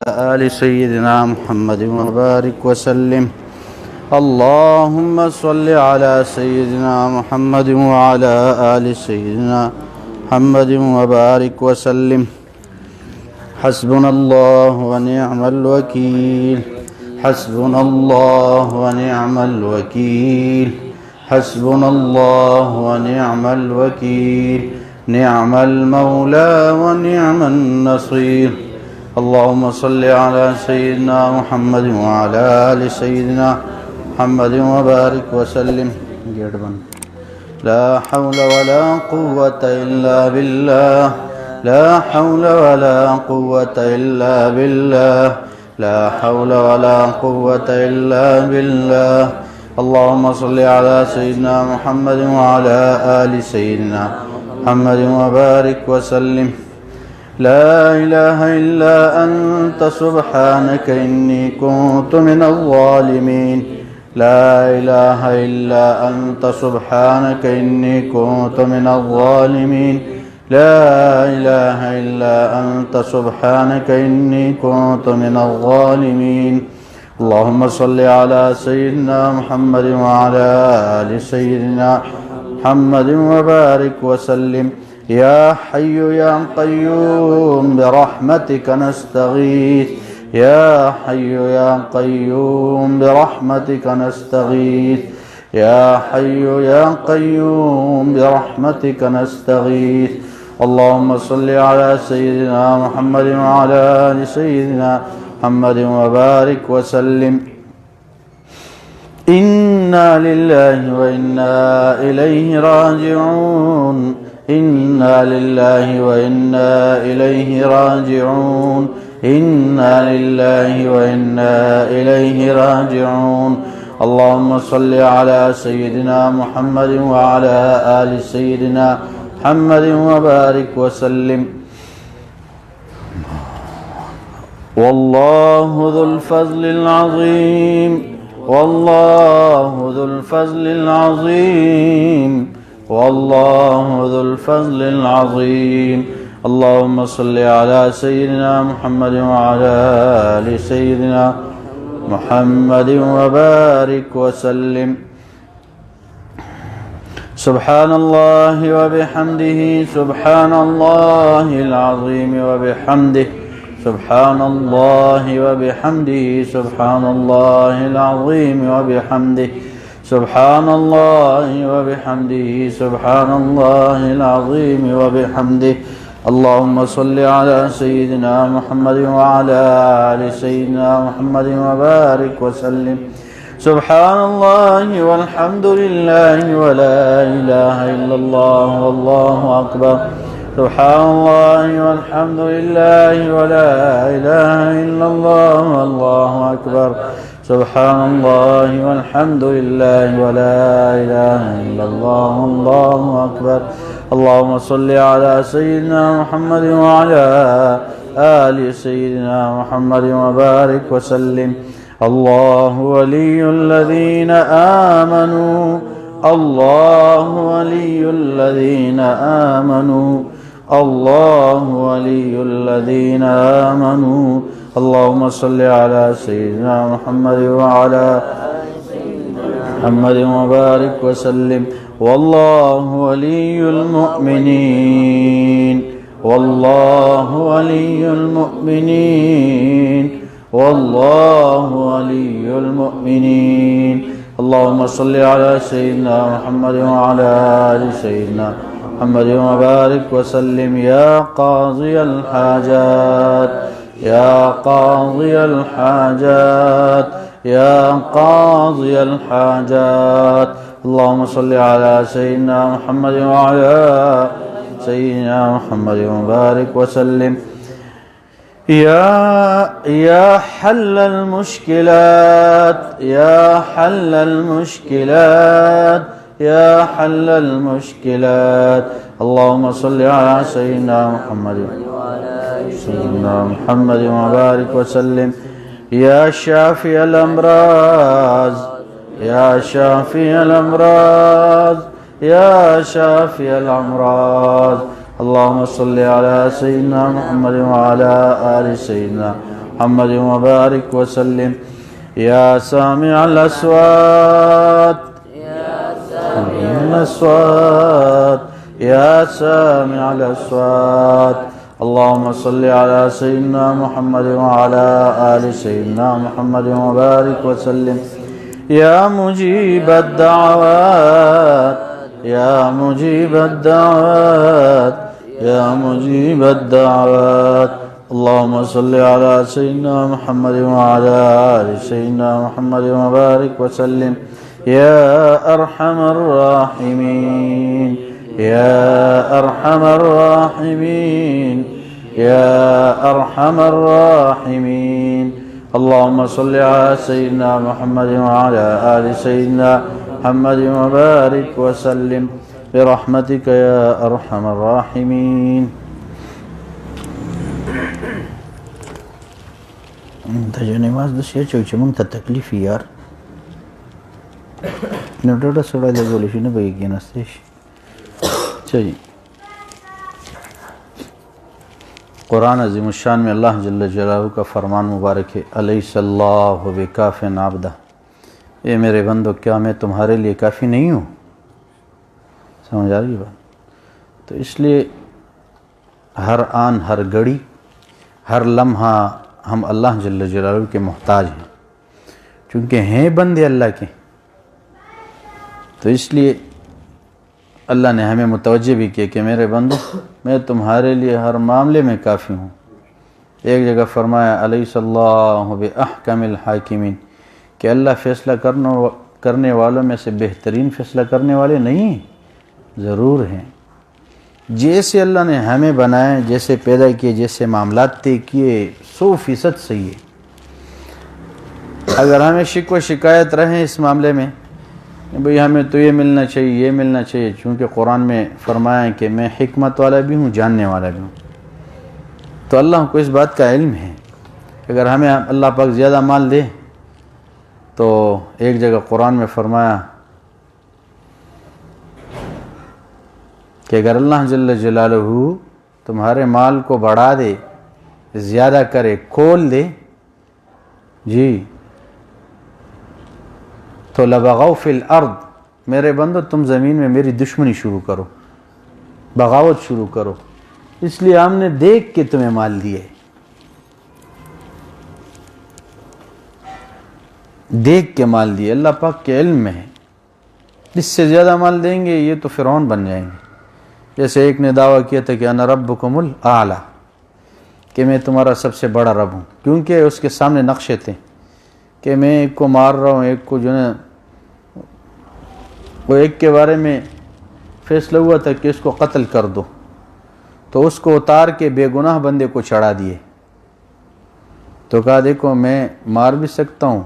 آل سيدنا محمد وبارك وسلم. اللهم صل على سيدنا محمد وعلى آل سيدنا محمد وبارك وسلم. حسبنا الله ونعم الوكيل. حسبنا الله ونعم الوكيل. حسبنا الله ونعم الوكيل. نعم المولى ونعم النصير. اللهم صل على سيدنا محمد وعلى آل سيدنا محمد وبارك وسلم. لا حول ولا قوة إلا بالله. لا حول ولا قوة إلا بالله. لا حول ولا قوة إلا بالله. اللهم صل على سيدنا محمد وعلى آل سيدنا محمد وبارك وسلم. لا إله إلا أنت سبحانك إني كنت من الظالمين. لا إله إلا أنت سبحانك إني كنت من الظالمين. لا إله إلا أنت سبحانك إني كنت من الظالمين. اللهم صل على سيدنا محمد وعلى آل سيدنا محمد وبارك وسلم. يا حي يا قيوم برحمتك نستغيث. يا حي يا قيوم برحمتك نستغيث. يا حي يا قيوم برحمتك نستغيث. اللهم صل على سيدنا محمد وعلى آل سيدنا محمد وبارك وسلم. إنا لله وإنا إليه راجعون. إنا لله وإنا إليه راجعون. إنا لله وإنا إليه راجعون. اللهم صل على سيدنا محمد وعلى آل سيدنا محمد وبارك وسلم. والله ذو الفضل العظيم. والله ذو الفضل العظيم. والله ذو الفضل العظيم. اللهم صل على سيدنا محمد وعلى آل سيدنا محمد وبارك وسلم. سبحان الله وبحمده. سبحان الله العظيم وبحمده. سبحان الله وبحمده. سبحان الله العظيم وبحمده. سبحان الله وبحمده. سبحان الله العظيم وبحمده. اللهم صل على سيدنا محمد وعلى آل سيدنا محمد وبارك وسلم. سبحان الله والحمد لله ولا إله إلا الله والله أكبر. سبحان الله والحمد لله ولا إله إلا الله والله أكبر. سبحان الله والحمد لله ولا إله إلا الله والله أكبر. اللهم صل على سيدنا محمد وعلى آل سيدنا محمد وبارك وسلم. الله ولي الذين آمنوا. الله ولي الذين آمنوا. الله ولي الذين آمنوا. اللهم صل على سيدنا محمد وعلى محمد وبارك وسلم. والله ولي المؤمنين. والله ولي المؤمنين. والله ولي المؤمنين. اللهم صل على سيدنا محمد وعلى آل سيدنا محمد وبارك وسلم. يا قاضي الحاجات. يا قاضي الحاجات. يا قاضي الحاجات. اللهم صل على سيدنا محمد وعلى سيدنا محمد وبارك وسلم. يا حل المشكلات. يا حل المشكلات. يا حل المشكلات. اللهم صل على سيدنا محمد سيدنا محمد وبارك وسلم. يا شافي الأمراض. يا شافي الأمراض. يا شافي الأمراض. اللهم صل على سيدنا محمد وعلى آل سيدنا محمد وبارك وسلم. يا سامع الأصوات يا سامع الأصوات اللهم صل على سيدنا محمد وعلى آل سيدنا محمد وبارك وسلم. يا مجيب الدعوات يا مجيب الدعوات يا مجيب الدعوات اللهم صل على سيدنا محمد وعلى آل سيدنا محمد وبارك وسلم. يا أرحم الراحمين يا أرحم الراحمين يا أرحم الراحمين اللهم صل على سيدنا محمد وعلى آل سيدنا محمد وبارك وسلم برحمتك يا أرحم الراحمين. تجو نماز دسیا چوچ مونږ ته تکلیف یار نو ډوډه سره لګول شي نه به کې نستې شي. چلی قرآن عظیم الشان میں اللہ جل جلالہ کا فرمان مبارک ہے الیس اللہ بکاف عبدہ. اے میرے بندو کیا میں تمہارے لیے کافی نہیں ہوں؟ سمجھ آ رہی بات؟ تو اس لیے ہر آن ہر گھڑی ہر لمحہ ہم اللہ جل جلالہ کے محتاج ہیں چونکہ ہیں بندے اللہ کے. تو اس لیے اللہ نے ہمیں متوجہ بھی کیا کہ میرے بندو میں تمہارے لیے ہر معاملے میں کافی ہوں. ایک جگہ فرمایا الیس اللہ باحکم الحاکمین کہ اللہ فیصلہ کرنے والوں میں سے بہترین فیصلہ کرنے والے نہیں ضرور ہیں. جیسے اللہ نے ہمیں بنائے جیسے پیدا کیے جیسے معاملات طے کیے 100% صحیح ہے. اگر ہمیں شکوہ شکایت رہے اس معاملے میں بھئی ہمیں تو یہ ملنا چاہیے یہ ملنا چاہیے چونکہ قرآن میں فرمایا کہ میں حکمت والا بھی ہوں جاننے والا بھی ہوں تو اللہ کو اس بات کا علم ہے. اگر ہمیں اللہ پاک زیادہ مال دے تو ایک جگہ قرآن میں فرمایا کہ اگر اللہ جل جلالہ تمہارے مال کو بڑھا دے زیادہ کرے کھول دے جی تو لبغوا فی الارض میرے بندو تم زمین میں میری دشمنی شروع کرو بغاوت شروع کرو. اس لیے ہم نے دیکھ کے تمہیں مال دیے دیکھ کے مال دیے. اللہ پاک کے علم میں ہے اس سے زیادہ مال دیں گے یہ تو فرعون بن جائیں گے. جیسے ایک نے دعویٰ کیا تھا کہ انا ربکم الاعلی کہ میں تمہارا سب سے بڑا رب ہوں کیونکہ اس کے سامنے نقشے تھے کہ میں ایک کو مار رہا ہوں ایک کو جو ہے وہ ایک کے بارے میں فیصلہ ہوا تھا کہ اس کو قتل کر دو تو اس کو اتار کے بے گناہ بندے کو چڑھا دیے. تو کہا دیکھو میں مار بھی سکتا ہوں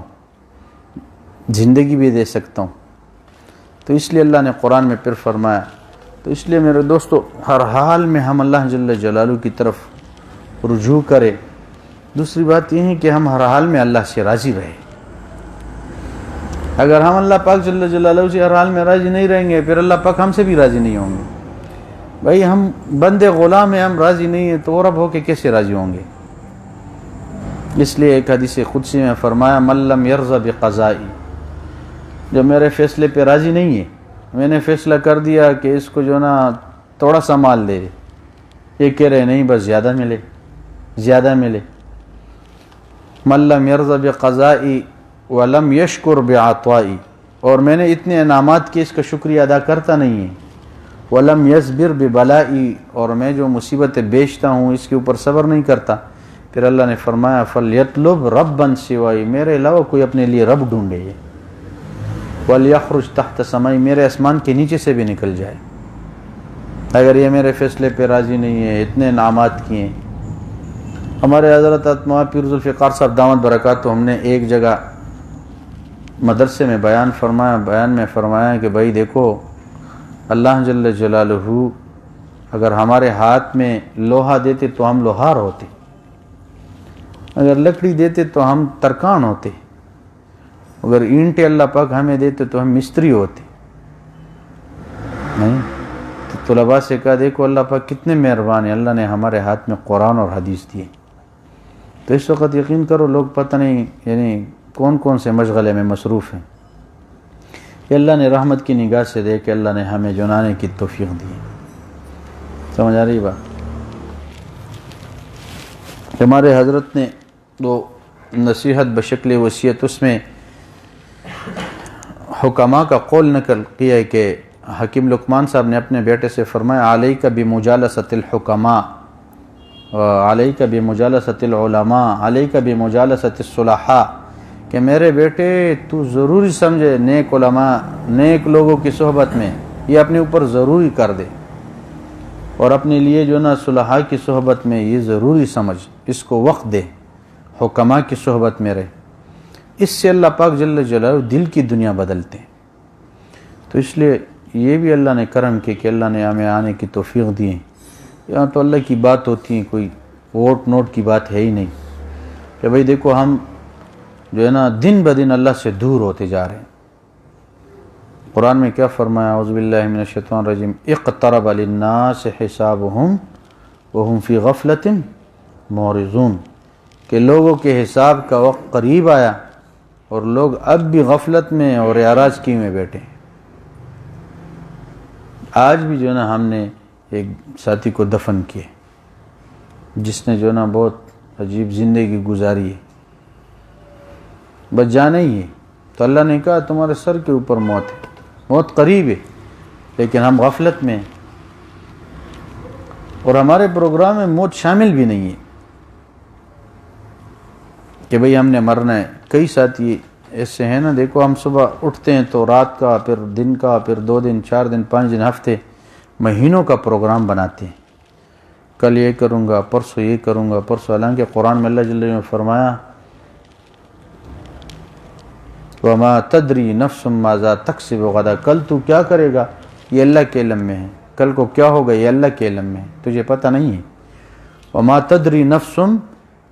زندگی بھی دے سکتا ہوں. تو اس لیے اللہ نے قرآن میں پھر فرمایا. تو اس لیے میرے دوستو ہر حال میں ہم اللہ جل جلالہ کی طرف رجوع کریں. دوسری بات یہ ہے کہ ہم ہر حال میں اللہ سے راضی رہیں. اگر ہم اللہ پاک جل جلالہ سے ہر حال میں راضی نہیں رہیں گے پھر اللہ پاک ہم سے بھی راضی نہیں ہوں گے. بھائی ہم بندے غلام ہیں ہم راضی نہیں ہیں تو رب ہو کے کیسے راضی ہوں گے؟ اس لیے ایک حدیث قدسی میں فرمایا من لم یرضى بقضائی جو میرے فیصلے پہ راضی نہیں ہے میں نے فیصلہ کر دیا کہ اس کو جو نا تھوڑا سا مال دے یہ کہہ رہے نہیں بس زیادہ ملے زیادہ ملے. من لم یرضى بقضائی ولم یشکر بعطائی اور میں نے اتنے انعامات کے اس کا شکریہ ادا کرتا نہیں ہے. ولم یصبر ببلائی اور میں جو مصیبتیں بیچتا ہوں اس کے اوپر صبر نہیں کرتا. پھر اللہ نے فرمایا فلیطلب ربا سوائی میرے علاوہ کوئی اپنے لیے رب ڈھونڈے ولیخرج تحت سمائی میرے آسمان کے نیچے سے بھی نکل جائے. اگر یہ میرے فیصلے پہ راضی نہیں ہے اتنے انعامات کیے. ہمارے حضرت مولانا پیر ذوالفقار صاحب دامت برکاتہ ہم نے ایک جگہ مدرسے میں بیان میں فرمایا کہ بھائی دیکھو اللہ جل جلالہ اگر ہمارے ہاتھ میں لوہا دیتے تو ہم لوہار ہوتے اگر لکڑی دیتے تو ہم ترکان ہوتے اگر اینٹیں اللہ پاک ہمیں دیتے تو ہم مستری ہوتے نہیں. تو طلباء سے کہا دیکھو اللہ پاک کتنے مہربان ہیں، اللہ نے ہمارے ہاتھ میں قرآن اور حدیث دیے. تو اس وقت یقین کرو لوگ پتہ نہیں یعنی کون کون سے مشغلے میں مصروف ہیں. یہ اللہ نے رحمت کی نگاہ سے دیکھ اللہ نے ہمیں جنانے کی توفیق دی. سمجھ آ رہی بات؟ ہمارے حضرت نے وہ نصیحت بشکل وصیت اس میں حکماء کا قول نقل کیا ہے کہ حکیم لقمان صاحب نے اپنے بیٹے سے فرمایا علیک بمجالست الحکماء علیک بمجالست العلماء علیک بمجالست الصلحاء، کہ میرے بیٹے تو ضروری سمجھے نیک علماء نیک لوگوں کی صحبت میں یہ اپنے اوپر ضروری کر دے، اور اپنے لیے جو نا صلحاء کی صحبت میں یہ ضروری سمجھ، اس کو وقت دے، حکماء کی صحبت میں رہے. اس سے اللہ پاک جل جلالہ دل کی دنیا بدلتے ہیں. تو اس لیے یہ بھی اللہ نے کرم کیا کہ اللہ نے ہمیں آنے کی توفیق دی ہے. یہاں تو اللہ کی بات ہوتی ہے، کوئی ووٹ نوٹ کی بات ہے ہی نہیں کہ بھئی دیکھو ہم جو ہے نا دن بدن اللہ سے دور ہوتے جا رہے ہیں. قرآن میں کیا فرمایا؟ اعوذ باللہ من الشیطان الرجیم اقترب للناس حسابهم وهم فی غفلۃ معرضون، کہ لوگوں کے حساب کا وقت قریب آیا اور لوگ اب بھی غفلت میں اور اعراض میں بیٹھے ہیں. آج بھی جو ہے نا ہم نے ایک ساتھی کو دفن کیے جس نے جو ہے نا بہت عجیب زندگی گزاری ہے، بس جانا ہی ہے. تو اللہ نے کہا تمہارے سر کے اوپر موت ہے، موت قریب ہے، لیکن ہم غفلت میں ہیں اور ہمارے پروگرام میں موت شامل بھی نہیں ہے کہ بھئی ہم نے مرنا ہے. کئی ساتھی ایسے ہیں نا، دیکھو ہم صبح اٹھتے ہیں تو رات کا، پھر دن کا، پھر 2 دن 4 دن 5 دن ہفتے مہینوں کا پروگرام بناتے ہیں. کل یہ کروں گا، پرسوں یہ کروں گا، پرسوں. حالانکہ قرآن میں اللہ جل جلالہ نے فرمایا وَمَا تَدْرِي نَفْسٌ مَاذَا تَكْسِبُ غَدًا، کل تو کیا کرے گا یہ اللہ کے علم میں ہے، کل کو کیا ہوگا یہ اللہ کے علم میں ہے، تجھے پتہ نہیں ہے. وَمَا تَدْرِي نَفْسٌ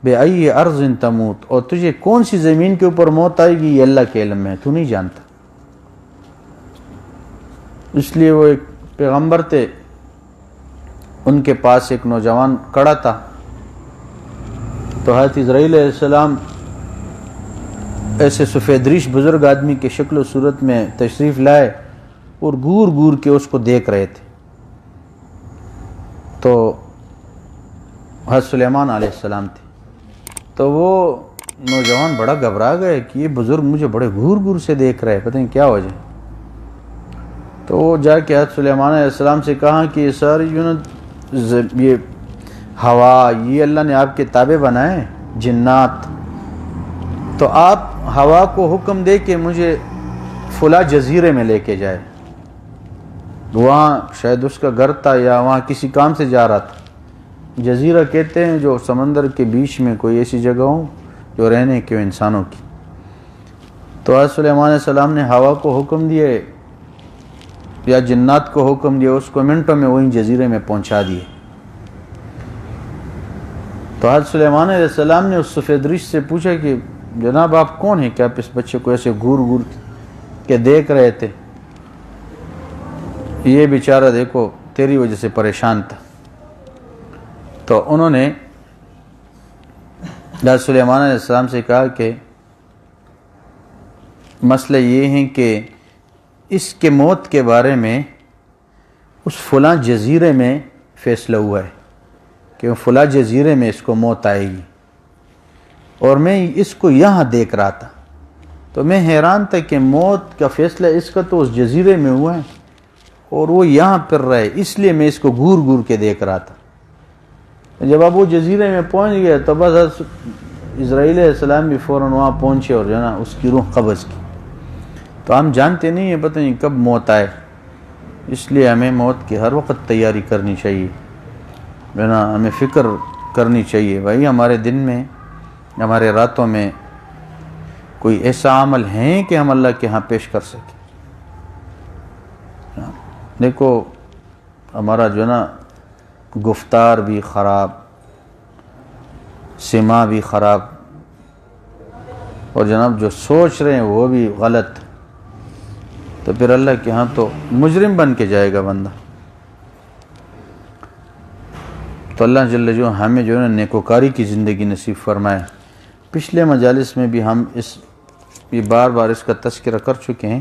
بِأَيِّ أَرْضٍ تَمُوتُ، اور تجھے کون سی زمین کے اوپر موت آئے گی یہ اللہ کے علم میں ہے، تو نہیں جانتا. اس لیے وہ ایک پیغمبر تھے، ان کے پاس ایک نوجوان کڑا تھا، تو حضرت اسرائیل علیہ السلام ایسے سفید ریش بزرگ آدمی کے شکل و صورت میں تشریف لائے اور گور گور کے اس کو دیکھ رہے تھے. تو حضرت سلیمان علیہ السلام تھے. تو وہ نوجوان بڑا گھبرا گئے کہ یہ بزرگ مجھے بڑے گور گور سے دیکھ رہے، پتہ نہیں کیا وجہ. تو وہ جا کے حضرت سلیمان علیہ السلام سے کہا کہ یہ سر یہ ہوا یہ اللہ نے آپ کے تابع بنائے جنات، تو آپ ہوا کو حکم دے کہ مجھے فلاں جزیرے میں لے کے جائے. وہاں شاید اس کا گھر تھا یا وہاں کسی کام سے جا رہا تھا. جزیرہ کہتے ہیں جو سمندر کے بیچ میں کوئی ایسی جگہ ہو جو رہنے کے انسانوں کی. تو حضرت سلیمان علیہ السلام نے ہوا کو حکم دیے یا جنات کو حکم دیا، اس کو منٹوں میں وہیں جزیرے میں پہنچا دیے. تو حضرت سلیمان علیہ السلام نے اس سفید ریش سے پوچھا کہ جناب آپ کون ہیں کہ آپ اس بچے کو ایسے گور گور کے دیکھ رہے تھے؟ یہ بیچارہ دیکھو تیری وجہ سے پریشان تھا. تو انہوں نے حضرت سلیمان علیہ السلام سے کہا کہ مسئلہ یہ ہے کہ اس کے موت کے بارے میں اس فلاں جزیرے میں فیصلہ ہوا ہے کہ فلاں جزیرے میں اس کو موت آئے گی، اور میں اس کو یہاں دیکھ رہا تھا. تو میں حیران تھا کہ موت کا فیصلہ اس کا تو اس جزیرے میں ہوا ہے اور وہ یہاں پھر رہے، اس لیے میں اس کو گور گور کے دیکھ رہا تھا. جب اب وہ جزیرے میں پہنچ گیا تو بس اسرائیل علیہ السلام بھی فوراً وہاں پہنچے اور جو ہے نا اس کی روح قبض کی. تو ہم جانتے نہیں ہیں، پتہ نہیں کب موت آئے، اس لیے ہمیں موت کی ہر وقت تیاری کرنی چاہیے، جو ہے نا ہمیں فکر کرنی چاہیے. بھائی ہمارے دن میں ہمارے راتوں میں کوئی ایسا عمل ہے کہ ہم اللہ کے ہاں پیش کر سکیں. دیکھو ہمارا جو ہے نا گفتار بھی خراب، سما بھی خراب، اور جناب جو سوچ رہے ہیں وہ بھی غلط، تو پھر اللہ کے ہاں تو مجرم بن کے جائے گا بندہ. تو اللہ جل جلالہ ہمیں جو ہے نیکوکاری کی زندگی نصیب فرمائے۔ پچھلے مجالس میں بھی ہم یہ بار بار اس کا تذکرہ کر چکے ہیں،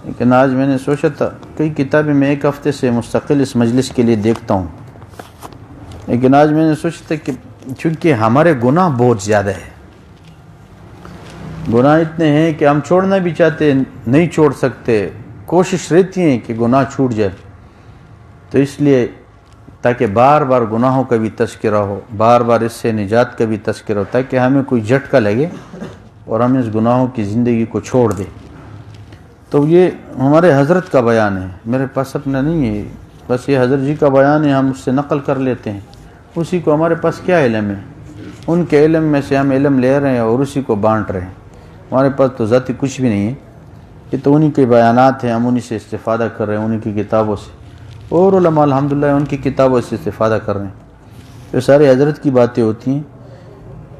لیکن آج میں نے سوچا تھا کئی کتابیں میں ایک ہفتے سے مستقل اس مجلس کے لیے دیکھتا ہوں، لیکن آج میں نے سوچا تھا کہ چونکہ ہمارے گناہ بہت زیادہ ہے، گناہ اتنے ہیں کہ ہم چھوڑنا بھی چاہتے نہیں چھوڑ سکتے، کوشش رہتی ہے کہ گناہ چھوٹ جائے، تو اس لیے تاکہ بار بار گناہوں کا بھی تذکرہ ہو، بار بار اس سے نجات کا بھی تذکرہ ہو، تاکہ ہمیں کوئی جھٹکا لگے اور ہم اس گناہوں کی زندگی کو چھوڑ دیں۔ تو یہ ہمارے حضرت کا بیان ہے، میرے پاس اپنا نہیں ہے، بس یہ حضرت جی کا بیان ہے، ہم اس سے نقل کر لیتے ہیں، اسی کو ہمارے پاس کیا علم ہے، ان کے علم میں سے ہم علم لے رہے ہیں اور اسی کو بانٹ رہے ہیں، ہمارے پاس تو ذاتی کچھ بھی نہیں ہے، یہ تو انہی کے بیانات ہیں، ہم انہی سے استفادہ کر رہے ہیں، انہی کی کتابوں سے، اور علماء الحمدللہ ان کی کتابوں سے استفادہ کر رہے ہیں، یہ سارے حضرت کی باتیں ہوتی ہیں۔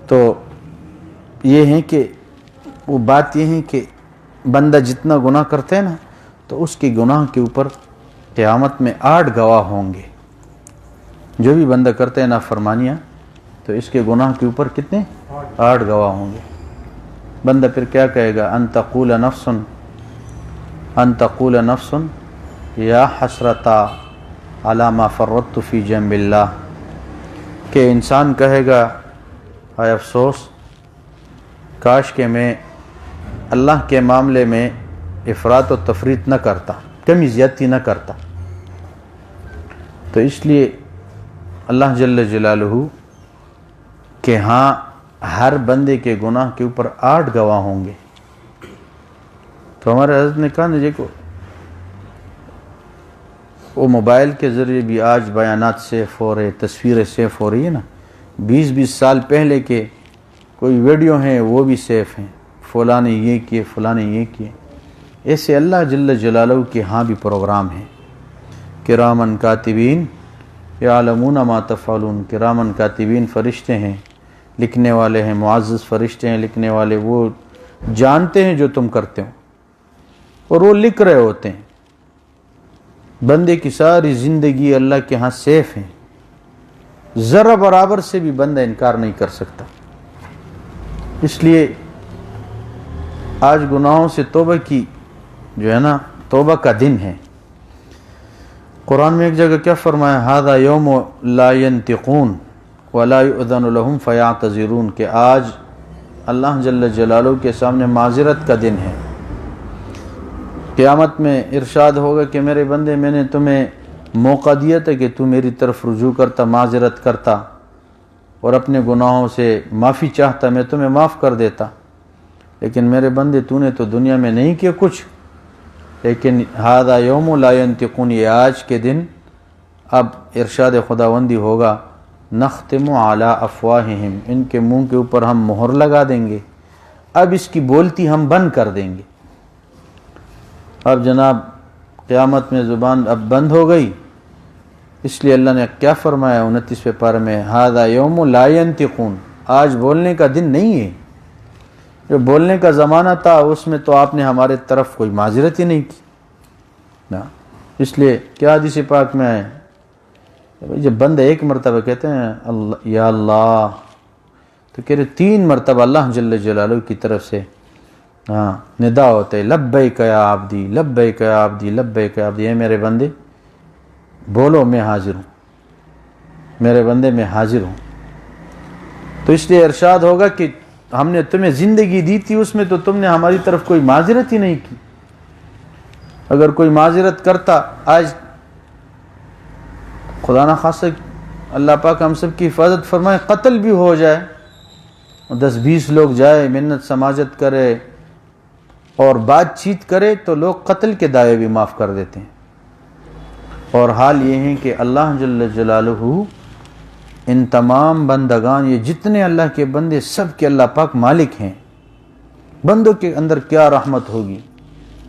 تو یہ ہیں کہ وہ بات یہ ہے کہ بندہ جتنا گناہ کرتے ہیں نا، تو اس کے گناہ کے اوپر قیامت میں 8 گواہ ہوں گے، جو بھی بندہ کرتے ہیں نافرمانیاں، تو اس کے گناہ کے اوپر کتنے 8 گواہ ہوں گے۔ بندہ پھر کیا کہے گا، ان تقول نفس یا حسرتا علی ما فرطت فی جنب اللہ، کہ انسان کہے گا اے افسوس، کاش کہ میں اللہ کے معاملے میں افراط و تفریط نہ کرتا، کمی زیادتی نہ کرتا۔ تو اس لیے اللہ جل جلالہ کہ ہاں ہر بندے کے گناہ کے اوپر 8 گواہ ہوں گے۔ تو ہمارے حضرت نے کہا نا، دیکھو وہ موبائل کے ذریعے بھی آج بیانات سیف ہو رہے، تصویریں سیف ہو رہی ہے نا، 20 سال پہلے کے کوئی ویڈیو ہیں وہ بھی سیف ہیں، فلاں نے یہ کیے، فلاں نے یہ کیے۔ ایسے اللہ جل جلالہ کے ہاں بھی پروگرام ہیں، کرامن کاتبین یعلمون ما تفعلون، کرامن کاتبین فرشتے ہیں، لکھنے والے ہیں، معزز فرشتے ہیں لکھنے والے، وہ جانتے ہیں جو تم کرتے ہو اور وہ لکھ رہے ہوتے ہیں۔ بندے کی ساری زندگی اللہ کے ہاں سیف ہیں، ذرہ برابر سے بھی بندہ انکار نہیں کر سکتا۔ اس لیے آج گناہوں سے توبہ کی جو ہے نا، توبہ کا دن ہے۔ قرآن میں ایک جگہ کیا فرمایا، ھذا یوم لا ینطقون ولا یؤذن لهم فیعتذرون، کہ آج اللہ جل جلالہ کے سامنے معذرت کا دن ہے۔ قیامت میں ارشاد ہوگا کہ میرے بندے، میں نے تمہیں موقع دیا تھا کہ تو میری طرف رجوع کرتا، معذرت کرتا اور اپنے گناہوں سے معافی چاہتا، میں تمہیں معاف کر دیتا، لیکن میرے بندے تو نے تو دنیا میں نہیں کیا کچھ۔ لیکن ھذا یوم لا ینطقون، یہ آج کے دن اب ارشاد خداوندی ہوگا، نختم علی افواہہم، ان کے منہ کے اوپر ہم مہر لگا دیں گے، اب اس کی بولتی ہم بند کر دیں گے۔ اب جناب قیامت میں زبان اب بند ہو گئی، اس لیے اللہ نے کیا فرمایا 29ویں پارے میں، ھذا یوم لا ینطقون، آج بولنے کا دن نہیں ہے، جو بولنے کا زمانہ تھا اس میں تو آپ نے ہمارے طرف کوئی معذرت ہی نہیں کی نا۔ اس لیے کیا حدیث پاک میں ہے، جب بندہ ایک مرتبہ کہتے ہیں اللہ یا اللہ، تو کہہ رہے 3 مرتبہ اللہ جل جلالہ کی طرف سے ندا ہوتا ہے، لبیک یا عبدی، لبیک یا عبدی، لبیک یا عبدی، اے میرے بندے بولو میں حاضر ہوں، میرے بندے میں حاضر ہوں۔ تو اس لیے ارشاد ہوگا کہ ہم نے تمہیں زندگی دی تھی، اس میں تو تم نے ہماری طرف کوئی معذرت ہی نہیں کی، اگر کوئی معذرت کرتا، آج خدا نہ خواستہ اللہ پاک ہم سب کی حفاظت فرمائے، قتل بھی ہو جائے، 10-20 لوگ جائے، منت سماجت کرے اور بات چیت کرے، تو لوگ قتل کے دعوے بھی معاف کر دیتے ہیں۔ اور حال یہ ہے کہ اللہ جل جلالہ ان تمام بندگان، یہ جتنے اللہ کے بندے، سب کے اللہ پاک مالک ہیں۔ بندوں کے اندر کیا رحمت ہوگی،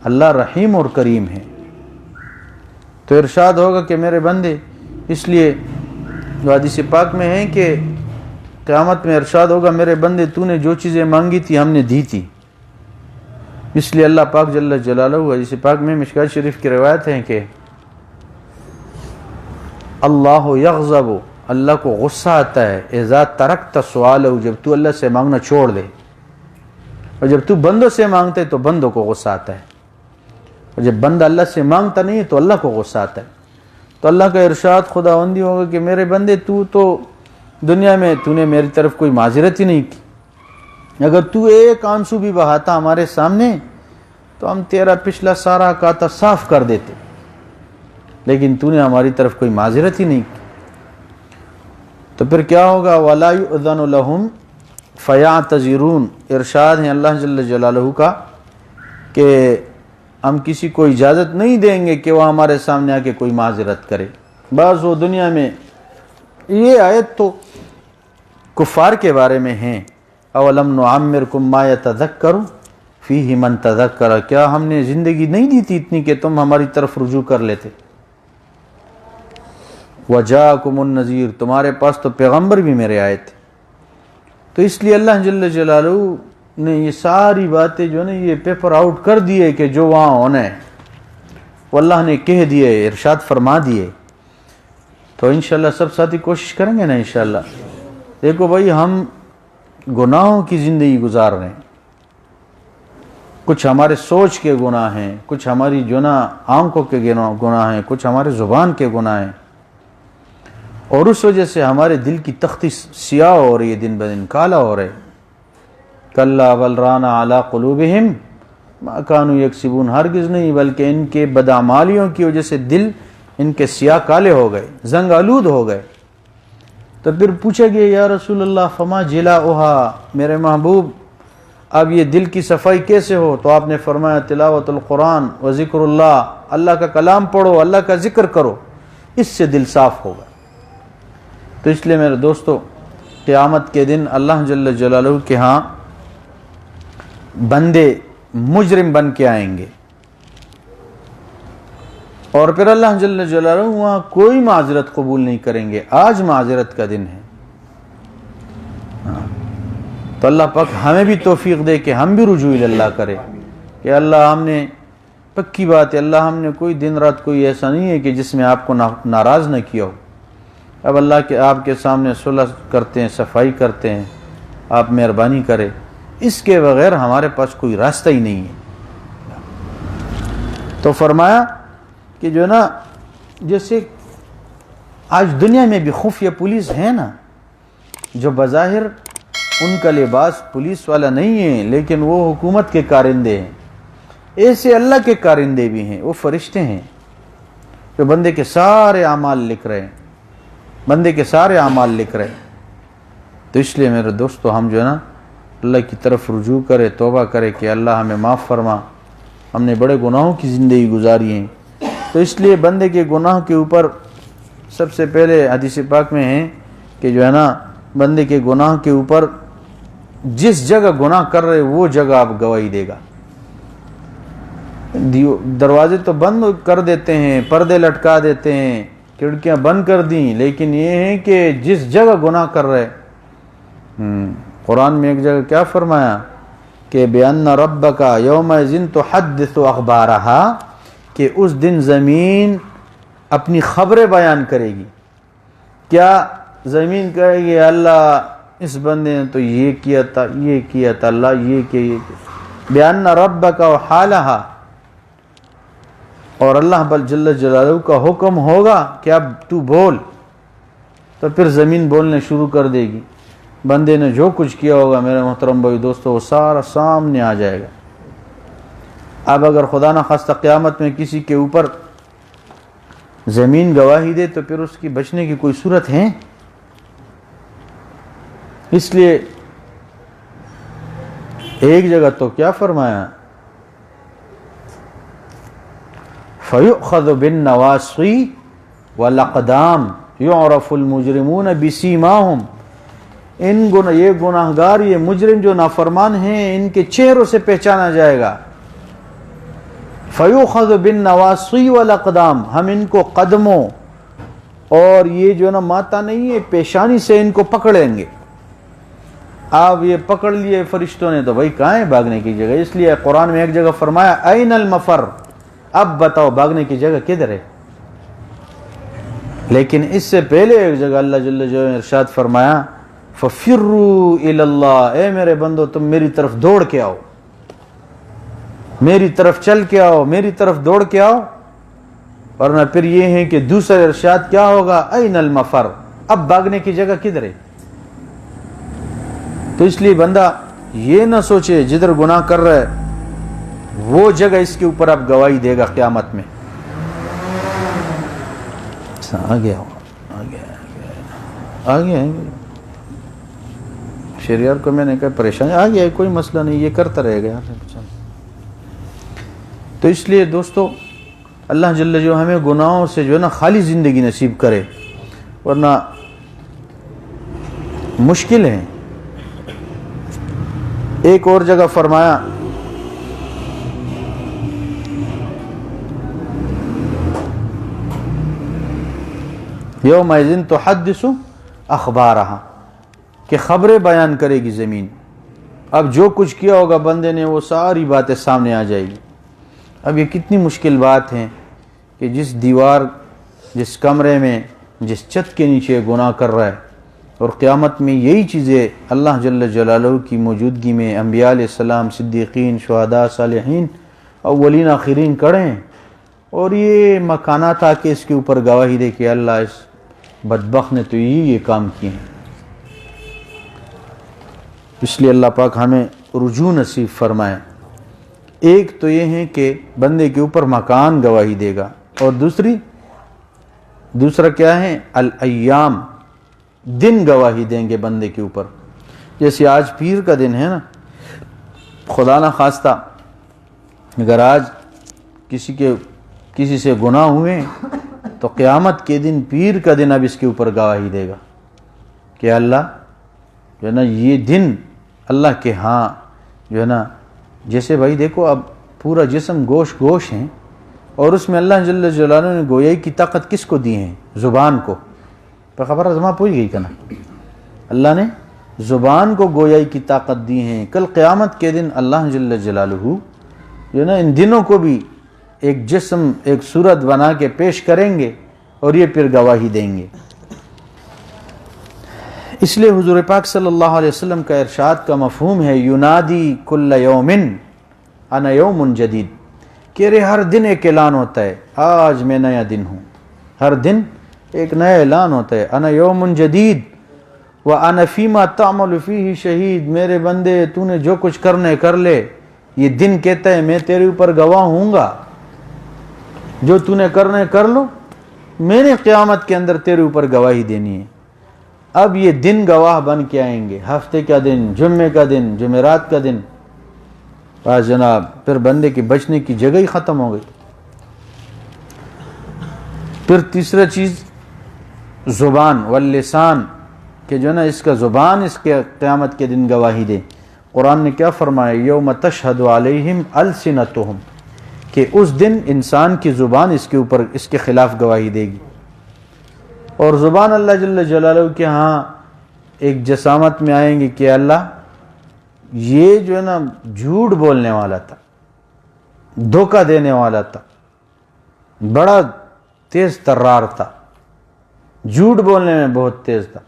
اللہ رحیم اور کریم ہے۔ تو ارشاد ہوگا کہ میرے بندے، اس لیے جو حدیث پاک میں ہے کہ قیامت میں ارشاد ہوگا، میرے بندے تو نے جو چیزیں مانگی تھی ہم نے دی تھی۔ اس لیے اللہ پاک جل جلالہ، حدیث پاک میں مشکوٰۃ شریف کی روایت ہے کہ اللہ یغضب اللہ کو غصہ آتا ہے اذا ترکت سوالہ، جب تو اللہ سے مانگنا چھوڑ دے، اور جب تو بندوں سے مانگتے تو بندوں کو غصہ آتا ہے، اور جب بندہ اللہ سے مانگتا نہیں تو اللہ کو غصہ آتا ہے۔ تو اللہ کا ارشاد خداوندی ہوگا کہ میرے بندے تو دنیا میں تو نے میری طرف کوئی معذرت ہی نہیں کی، اگر تو ایک آنسو بھی بہاتا ہمارے سامنے تو ہم تیرا پچھلا سارا کاتا صاف کر دیتے، لیکن تو نے ہماری طرف کوئی معذرت ہی نہیں کی۔ تو پھر کیا ہوگا؟ وَلَا يُؤْذَنُ لَهُمْ فَيَعْتَذِرُونَ، ارشاد ہے اللہ جل جلالہ کا کہ ہم کسی کو اجازت نہیں دیں گے کہ وہ ہمارے سامنے آ کے کوئی معذرت کرے۔ بعض وہ دنیا میں یہ آیت تو کفار کے بارے میں ہیں، اولم نعمرکم ما یتذکر فیہ من تذکر، کیا ہم نے زندگی نہیں دی تھی اتنی کہ تم ہماری طرف رجوع کر لیتے؟ وجاءکم النذیر، تمہارے پاس تو پیغمبر بھی میرے آئے تھے۔ تو اس لیے اللہ جل جلالہ نے یہ ساری باتیں جو نا یہ پیپر آؤٹ کر دیے کہ جو وہاں ہونا ہے وہ اللہ نے کہہ دیے، ارشاد فرما دیے۔ تو انشاءاللہ سب ساتھی کوشش کریں گے نا انشاءاللہ۔ دیکھو بھائی، ہم گناہوں کی زندگی گزار رہے ہیں، کچھ ہمارے سوچ کے گناہ ہیں، کچھ ہماری جو نا آنکھوں کے گناہ ہیں، کچھ ہمارے زبان کے گناہ ہیں، اور اس وجہ سے ہمارے دل کی تختی سیاہ ہو رہی ہے، دن بدن کالا ہو رہا ہے۔ کلا بل ران علی قلوبہم ما کانوا یکسبون، ہرگز نہیں بلکہ ان کے بدعمالیوں کی وجہ سے دل ان کے سیاہ کالے ہو گئے، زنگ آلود ہو گئے۔ تو پھر پوچھا گیا یا رسول اللہ فما جلاؤہا، میرے محبوب اب یہ دل کی صفائی کیسے ہو؟ تو آپ نے فرمایا تلاوت القرآن و ذکر اللہ، اللہ کا کلام پڑھو، اللہ کا ذکر کرو، اس سے دل صاف ہوگا۔ تو اس لیے میرے دوستو، قیامت کے دن اللہ جل جلالہ کے ہاں بندے مجرم بن کے آئیں گے، اور پھر اللہ جل جلالہ وہاں کوئی معذرت قبول نہیں کریں گے۔ آج معذرت کا دن ہے، تو اللہ پاک ہمیں بھی توفیق دے کہ ہم بھی رجوع اللہ کرے کہ اللہ ہم نے پکی بات ہے، اللہ ہم نے کوئی دن رات کوئی ایسا نہیں ہے کہ جس میں آپ کو ناراض نہ کیا ہو۔ اب اللہ کے آپ کے سامنے صلح کرتے ہیں، صفائی کرتے ہیں، آپ مہربانی کرے، اس کے بغیر ہمارے پاس کوئی راستہ ہی نہیں ہے۔ تو فرمایا کہ جو نا جیسے آج دنیا میں بھی خفیہ پولیس ہے نا، جو بظاہر ان کا لباس پولیس والا نہیں ہے لیکن وہ حکومت کے کارندے ہیں، ایسے اللہ کے کارندے بھی ہیں، وہ فرشتے ہیں جو بندے کے سارے اعمال لکھ رہے ہیں، بندے کے سارے اعمال لکھ رہے ہیں۔ تو اس لیے میرے دوستو، ہم جو ہے نا اللہ کی طرف رجوع کرے، توبہ کرے کہ اللہ ہمیں معاف فرما، ہم نے بڑے گناہوں کی زندگی گزاری ہیں۔ تو اس لیے بندے کے گناہ کے اوپر سب سے پہلے حدیث پاک میں ہے کہ جو ہے نا بندے کے گناہ کے اوپر جس جگہ گناہ کر رہے وہ جگہ آپ گواہی دے گا۔ دروازے تو بند کر دیتے ہیں، پردے لٹکا دیتے ہیں، کھڑکیاں بند کر دیں، لیکن یہ ہے کہ جس جگہ گناہ کر رہے، قرآن میں ایک جگہ کیا فرمایا کہ بِأَنَّ رَبَّكَ يَوْمَئِذٍ تُحَدِّثُ أَخْبَارَهَا، کہ اس دن زمین اپنی خبریں بیان کرے گی۔ کیا زمین کہے گی اللہ اس بندے نے تو یہ کیا تھا، یہ کیا تھا، اللہ یہ کیا۔ بِأَنَّ رَبَّكَ وَحَالَهَا، اور اللہ جل جلالہ کا حکم ہوگا کہ اب تو بول، تو پھر زمین بولنے شروع کر دے گی۔ بندے نے جو کچھ کیا ہوگا میرے محترم بھائی دوستو وہ سارا سامنے آ جائے گا۔ اب اگر خدا نہ خواستہ قیامت میں کسی کے اوپر زمین گواہی دے تو پھر اس کی بچنے کی کوئی صورت ہے؟ اس لیے ایک جگہ تو کیا فرمایا، فَيُؤْخَذُ بِالنَّوَاصِي وَالْأَقْدَامِ يُعْرَفُ الْمُجْرِمُونَ بِسِيمَاهُمْ، یہ گناہگار، یہ مجرم جو نافرمان ہیں، ان کے چہروں سے پہچانا جائے گا۔ فَيُؤْخَذُ بِالنَّوَاصِي وَالْأَقْدَامِ، ہم ان کو قدموں اور یہ جو نا ماتا نہیں ہے پیشانی سے ان کو پکڑیں گے۔ اب یہ پکڑ لیے فرشتوں نے تو بھائی کہاں ہے بھاگنے کی جگہ؟ اس لیے قرآن میں ایک جگہ فرمایا اَيْنَ الْمَفَرُّ، اب بتاؤ بھاگنے کی جگہ کدھر ہے؟ لیکن اس سے پہلے ایک جگہ اللہ جل جلالہ نے ارشاد فرمایا فَفِرُّوا إِلَى اللَّهِ، اے میرے بندو تم میری طرف دوڑ کے آؤ، میری طرف چل کے آؤ، میری طرف دوڑ کے آؤ۔ ورنہ پھر یہ ہے کہ دوسرا ارشاد کیا ہوگا، این المفر، اب بھاگنے کی جگہ کدھر ہے؟ تو اس لیے بندہ یہ نہ سوچے جدھر گناہ کر رہا ہے وہ جگہ اس کے اوپر اب گواہی دے گا قیامت میں۔ آ گیا شریعر کو میں نے کہا پریشانی آ گیا ہے، کوئی مسئلہ نہیں، یہ کرتا رہے گا۔ تو اس لیے دوستو اللہ جل جو ہمیں گناہوں سے جو ہے نا خالی زندگی نصیب کرے، ورنہ مشکل ہے۔ ایک اور جگہ فرمایا یومئذ تحدث اخبارہا، کہ خبریں بیان کرے گی زمین۔ اب جو کچھ کیا ہوگا بندے نے وہ ساری باتیں سامنے آ جائے گی۔ اب یہ کتنی مشکل بات ہے کہ جس دیوار، جس کمرے میں، جس چھت کے نیچے گناہ کر رہا ہے، اور قیامت میں یہی چیزیں اللہ جل جلالہ کی موجودگی میں انبیاء علیہ السلام، صدیقین، شہداء، صالحین، اولین آخرین کھڑے ہیں، اور یہ مکانات آ کے اس کے اوپر گواہی دے کہ اللہ اس بدبخت نے تو یہ کام کیے ہیں۔ اس لیے اللہ پاک ہمیں رجوع نصیب فرمائے۔ ایک تو یہ ہے کہ بندے کے اوپر مکان گواہی دے گا، اور دوسرا کیا ہے، الایام، دن گواہی دیں گے بندے کے اوپر۔ جیسے آج پیر کا دن ہے نا، خدا نہ خواستہ اگر آج کسی سے گناہ ہوئے تو قیامت کے دن پیر کا دن اب اس کے اوپر گواہی دے گا کہ اللہ جو ہے نا یہ دن اللہ کے ہاں جو ہے نا، جیسے بھائی دیکھو اب پورا جسم گوشت ہیں، اور اس میں اللہ جل جلالہ نے گویائی کی طاقت کس کو دی ہے؟ زبان کو۔ پر خبر زمان پوچھ گئی کہ نا، اللہ نے زبان کو گویائی کی طاقت دی ہے۔ کل قیامت کے دن اللہ جل جلالہ جو ہے نا ان دنوں کو بھی ایک جسم، ایک صورت بنا کے پیش کریں گے، اور یہ پھر گواہی دیں گے۔ اس لیے حضور پاک صلی اللہ علیہ وسلم کا ارشاد کا مفہوم ہے ینادی کل یوم انا یوم جدید، کہ ہر دن ایک اعلان ہوتا ہے آج میں نیا دن ہوں۔ ہر دن ایک نیا اعلان ہوتا ہے، انا یوم جدید وانا فیما تعمل فیہ شہید، میرے بندے تو نے جو کچھ کرنے کر لے، یہ دن کہتا ہے میں تیرے اوپر گواہ ہوں گا، جو تو نے کرنے کر لو، میں نے قیامت کے اندر تیرے اوپر گواہی دینی ہے۔ اب یہ دن گواہ بن کے آئیں گے، ہفتے کا دن، جمعے کا دن، جمعرات کا دن، بس جناب پھر بندے کی بچنے کی جگہ ہی ختم ہو گئی۔ پھر تیسرا چیز زبان واللسان، کہ جو نا اس کا زبان اس کے قیامت کے دن گواہی دے۔ قرآن نے کیا فرمایا، یوم تشہد علیہم السنتہم، کہ اس دن انسان کی زبان اس کے اوپر اس کے خلاف گواہی دے گی۔ اور زبان اللہ جل جلالہ کے ہاں ایک جسامت میں آئیں گے کہ اللہ یہ جو ہے نا جھوٹ بولنے والا تھا، دھوکہ دینے والا تھا، بڑا تیز ترار تھا، جھوٹ بولنے میں بہت تیز تھا،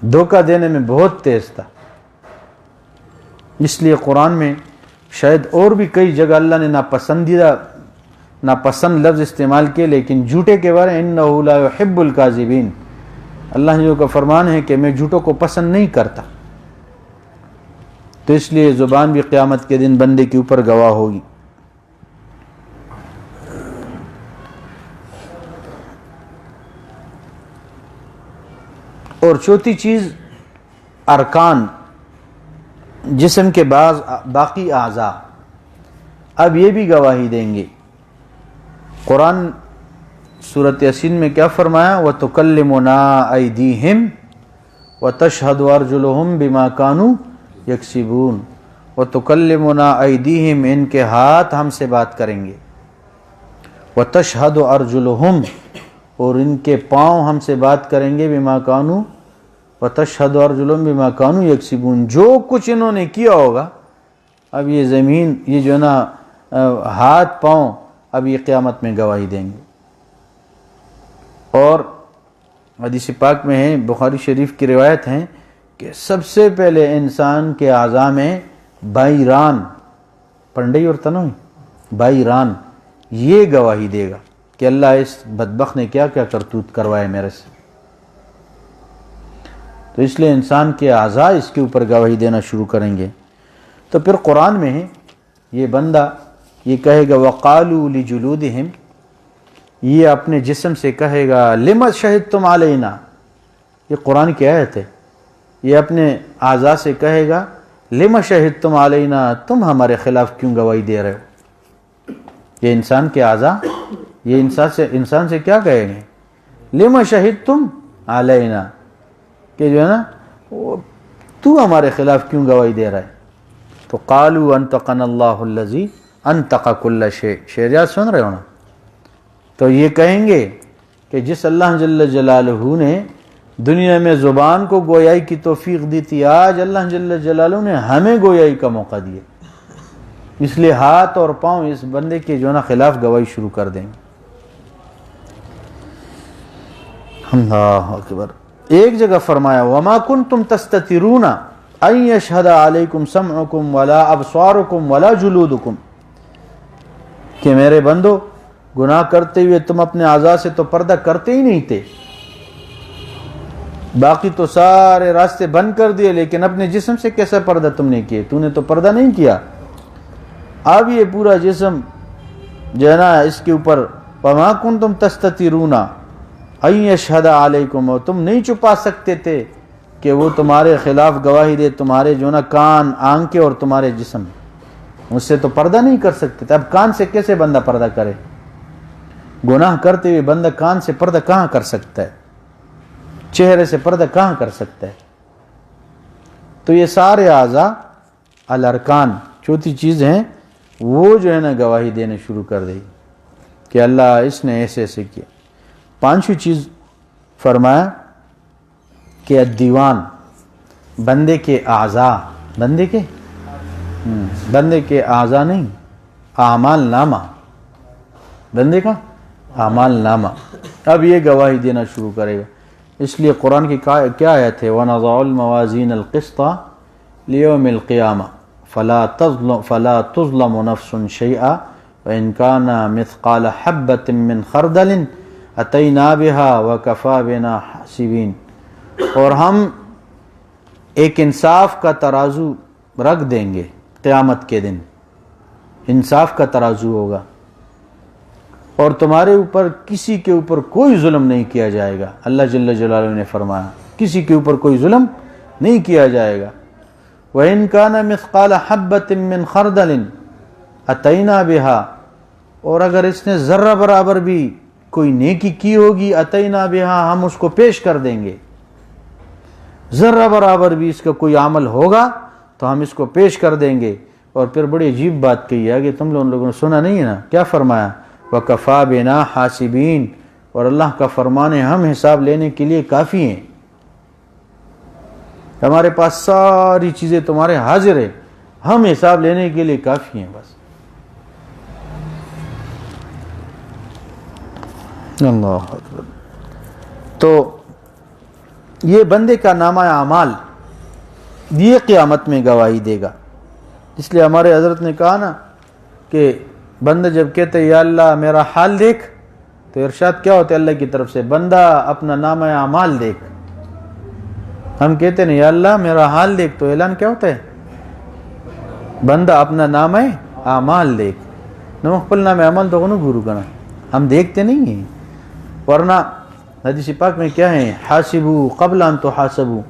دھوکہ دینے میں بہت تیز تھا۔ اس لیے قرآن میں شاید اور بھی کئی جگہ اللہ نے ناپسند لفظ استعمال کیے، لیکن جھوٹے کے بارے میں انہ لا یحب الکاذبین، اللہ جو کا فرمان ہے کہ میں جھوٹوں کو پسند نہیں کرتا۔ تو اس لیے زبان بھی قیامت کے دن بندے کے اوپر گواہ ہوگی۔ اور چوتھی چیز ارکان، جسم کے باقی اعضاء اب یہ بھی گواہی دیں گے۔ قرآن سورۃ یاسین میں کیا فرمایا، وَتُكَلِّمُنَا أَيْدِيهِمْ وَتَشْهَدُ أَرْجُلُهُمْ بِمَا كَانُوا يَكْسِبُونَ، وَتُكَلِّمُنَا أَيْدِيهِمْ، ان کے ہاتھ ہم سے بات کریں گے، وَتَشْهَدُ أَرْجُلُهُمْ، اور ان کے پاؤں ہم سے بات کریں گے، بِمَا كَانُوا، وَتَشْهَدُ أَرْجُلُهُمْ بِمَا كَانُوا يَكْسِبُونَ، جو کچھ انہوں نے کیا ہوگا۔ اب یہ زمین، یہ جو نا ہاتھ پاؤں اب یہ قیامت میں گواہی دیں گے۔ اور حدیث پاک میں ہے، بخاری شریف کی روایت ہیں کہ سب سے پہلے انسان کے اعضاء میں بائی ران، پنڈئی اور تنوئی، بائی ران یہ گواہی دے گا کہ اللہ اس بدبخت نے کیا کیا کرتوت کروائے میرے سے. تو اس لیے انسان کے اعضاء اس کے اوپر گواہی دینا شروع کریں گے. تو پھر قرآن میں ہے یہ بندہ یہ کہے گا وَقَالُوا لِجُلُودِهِمْ، یہ اپنے جسم سے کہے گا لِمَ شَهِدْتُمْ عَلَيْنَا، یہ قرآن کی آیت ہے. یہ اپنے اعضاء سے کہے گا لِمَ شَهِدْتُمْ عَلَيْنَا، تم ہمارے خلاف کیوں گواہی دے رہے ہو. یہ انسان کے اعضاء یہ انسان سے کیا کہیں گے لِمَ شَهِدْتُمْ عَلَيْنَا، کہ جو ہے نا تو ہمارے خلاف کیوں گواہی دے رہا ہے. تو قالوا انطقنا اللہ الذی انطق کل شیء، شعریات سن رہے ہو نا. تو یہ کہیں گے کہ جس اللہ جل جلالہ نے دنیا میں زبان کو گویائی کی توفیق دی تھی، آج اللہ جل جلالہ نے ہمیں گویائی کا موقع دیا، اس لیے ہاتھ اور پاؤں اس بندے کے جو نا خلاف گواہی شروع کر دیں گے. اللہ اکبر. ایک جگہ فرمایا وَمَا كُنْتُمْ تَسْتَتِرُونَ أَن يَشْهَدَ عَلَيْكُمْ سَمْعُكُمْ وَلَا أَبْصَارُكُمْ وَلَا جُلُودُكُمْ، کہ میرے بندو گناہ کرتے ہوئے تم اپنے اعضاء سے تو پردہ کرتے ہی نہیں تھے، باقی تو سارے راستے بند کر دیے، لیکن اپنے جسم سے کیسا پردہ تم نے کیے؟ تو نے تو پردہ نہیں کیا. اب یہ پورا جسم جو ہے نا اس کے اوپر وَمَا كُنْتُمْ تَسْتَتِرُونَ أَن يَشْهَدَ عَلَيْكُمْ، اور تم نہیں چھپا سکتے تھے کہ وہ تمہارے خلاف گواہی دے، تمہارے جو نا کان، آنکھیں اور تمہارے جسم، اس سے تو پردہ نہیں کر سکتے تھے. اب کان سے کیسے بندہ پردہ کرے؟ گناہ کرتے ہوئے بندہ کان سے پردہ کہاں کر سکتا ہے؟ چہرے سے پردہ کہاں کر سکتا ہے؟ تو یہ سارے اعضاء الارکان چوتھی چیز ہیں، وہ جو ہے نا گواہی دینے شروع کر دے کہ اللہ اس نے ایسے ایسے کیا. پانچویں چیز فرمایا کہ الدیوان، بندے کے اعضاء، بندے کے اعضاء نہیں، اعمال نامہ، بندے کا اعمال نامہ. اب یہ گواہی دینا شروع کرے گا. اس لیے قرآن کی کیا آیت ہے وَنَضَعُ الْمَوَازِينَ الْقِسْطَ لِيَوْمِ الْقِيَامَةِ فَلَا تُظْلَمُ نَفْسٌ شَيْئًا وَإِنْ كَانَ مِثْقَالَ حَبَّةٍ مِّنْ خَرْدَلٍ أَتَيْنَا بِهَا وَكَفَى بِنَا حَاسِبِينَ. اور ہم ایک انصاف کا ترازو رکھ دیں گے، قیامت کے دن انصاف کا ترازو ہوگا، اور تمہارے اوپر کسی کے اوپر کوئی ظلم نہیں کیا جائے گا. اللہ جل جلالہ نے فرمایا کسی کے اوپر کوئی ظلم نہیں کیا جائے گا. وَإِنْ كَانَ مِثْقَالَ حَبَّةٍ مِّنْ خَرْدَلٍ أَتَيْنَا بِهَا، اور اگر اس نے ذرہ برابر بھی کوئی نیکی کی ہوگی أَتَيْنَا بِهَا، ہم اس کو پیش کر دیں گے. ذرہ برابر بھی اس کا کوئی عمل ہوگا تو ہم اس کو پیش کر دیں گے. اور پھر بڑی عجیب بات کہی ہے کہ تم لوگوں نے سنا نہیں ہے نا، کیا فرمایا وَكَفَى بِنَا حَاسِبِينَ، اور اللہ کا فرمان ہے ہم حساب لینے کے لیے کافی ہیں، ہمارے پاس ساری چیزیں تمہارے حاضر ہے، ہم حساب لینے کے لیے کافی ہیں بس. اللہ اکبر. تو یہ بندے کا نامہ اعمال یہ قیامت میں گواہی دے گا. اس لیے ہمارے حضرت نے کہا نا کہ بندہ جب کہتے یا اللہ میرا حال دیکھ، تو ارشاد کیا ہوتا ہے اللہ کی طرف سے بندہ اپنا نامہ اعمال دیکھ. ہم کہتے ہیں یا اللہ میرا حال دیکھ، تو اعلان کیا ہوتا ہے بندہ اپنا نامہ اعمال دیکھ. نمخ پل نامہ اعمال تو غنو گورو کنا، ہم دیکھتے نہیں ہیں. ورنہ حدیث پاک میں کیا ہے حاسبو قبل ان تحاسبو،